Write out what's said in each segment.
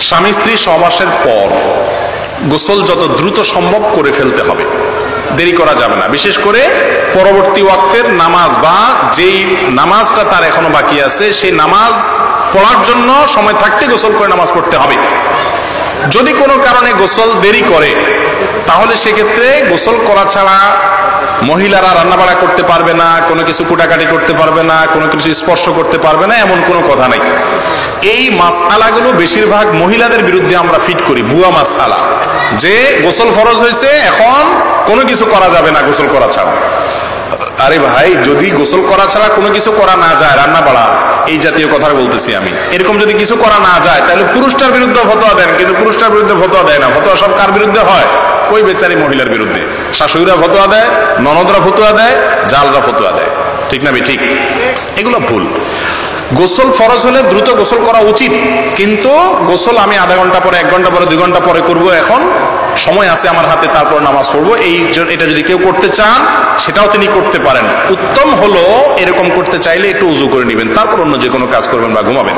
স্বামী স্ত্রী সহবাসের পর গোসল যত দ্রুত সম্ভব করে ফেলতে হবে, দেরি করা যাবে না। বিশেষ করে পরবর্তী ওয়াক্তের নামাজ বা যেই নামাজটা তার এখনো বাকি আছে সেই নামাজ পড়ার জন্য সময় থাকতে গোসল করে নামাজ পড়তে হবে। যদি কোনো কারণে গোসল দেরি করে তাহলে সেক্ষেত্রে গোসল করা ছাড়া মহিলারা রান্নাবাড়া করতে পারবে না, কোনো কিছু কুটাকাটি করতে পারবে না, কোনো কিছু স্পর্শ করতে পারবে না, এমন কোনো কথা নাই। এই মাসআলাগুলো বেশিরভাগ মহিলাদের বিরুদ্ধে আমরা ফিট করি, ভুয়া মাসআলা, যে গোসল ফরজ হয়েছে এখন কোনো কিছু করা যাবে না গোসল করা ছাড়া। আরে ভাই, যদি গোসল করা ছাড়া কোনো কিছু করা না যায়, রান্না বাড়া এই জাতীয় কথা বলতেছি আমি, এরকম যদি কিছু করা না যায় তাহলে পুরুষটার বিরুদ্ধে ফতোয়া দেন, কিন্তু পুরুষটার বিরুদ্ধে ফতোয়া দেয় না। ফতোয়া সব কার বিরুদ্ধে হয়? ওই বেচারি মহিলার বিরুদ্ধে। শাশুড়িরা ফতোয়া দেয়, ননদরা ফতোয়া দেয়, জালরা ফতোয়া দেয়, ঠিক না? ঠিক, এগুলো ভুল। গোসল ফরজ হলে দ্রুত গোসল করা উচিত, কিন্তু গোসল আমি আধা ঘন্টা পরে, 1 ঘন্টা পরে, 2 ঘন্টা পরে করব, এখন সময় আছে আমার হাতে, তারপর নামাজ পড়বো, এটা যদি কেউ করতে চান সেটাও তিনি করতে পারেন। উত্তম হলো এরকম করতে চাইলে একটু উজু করে নেবেন, তারপর অন্য যে কোনো কাজ করবেন বা ঘুমাবেন।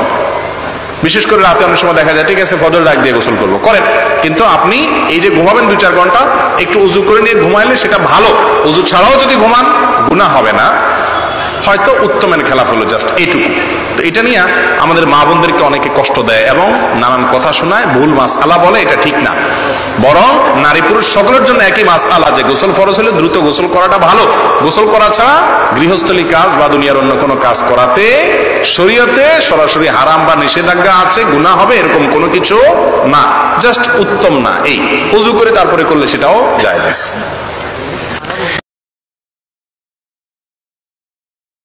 বিশেষ করে রাতে অনেক সময় দেখা যায় ঠিক আছে ফজর ডাক দিয়ে গোসল করবো, করেন, কিন্তু আপনি এই যে ঘুমাবেন 2-4 ঘন্টা, একটু উজু করে নিয়ে ঘুমাইলে সেটা ভালো। উজু ছাড়াও যদি ঘুমান গুনাহ হবে না, হয়তো উত্তমের খেলাফ হলো, জাস্ট এইটুকু। তো এটা নিয়ে আমাদের মা বোনদেরকে অনেকে কষ্ট দেয় এবং নানান কথা শোনায়, ভুল মাসআলা বলে, এটা ঠিক না। বরং নারী পুরুষ সকলের জন্য একই মাসআলা যে গোসল ফরজ হলে দ্রুত গোসল করাটা ভালো। গোসল করা ছাড়া গৃহস্থলী কাজ বা দুনিয়ার অন্য কোনো কাজ করাতে শরীয়তে সরাসরি হারাম বা নিষেধাজ্ঞা আছে, গুনাহ হবে, এরকম কোনো কিছু না, জাস্ট উত্তম না। এই উযু করে তারপরে করলে সেটাও জায়েজ।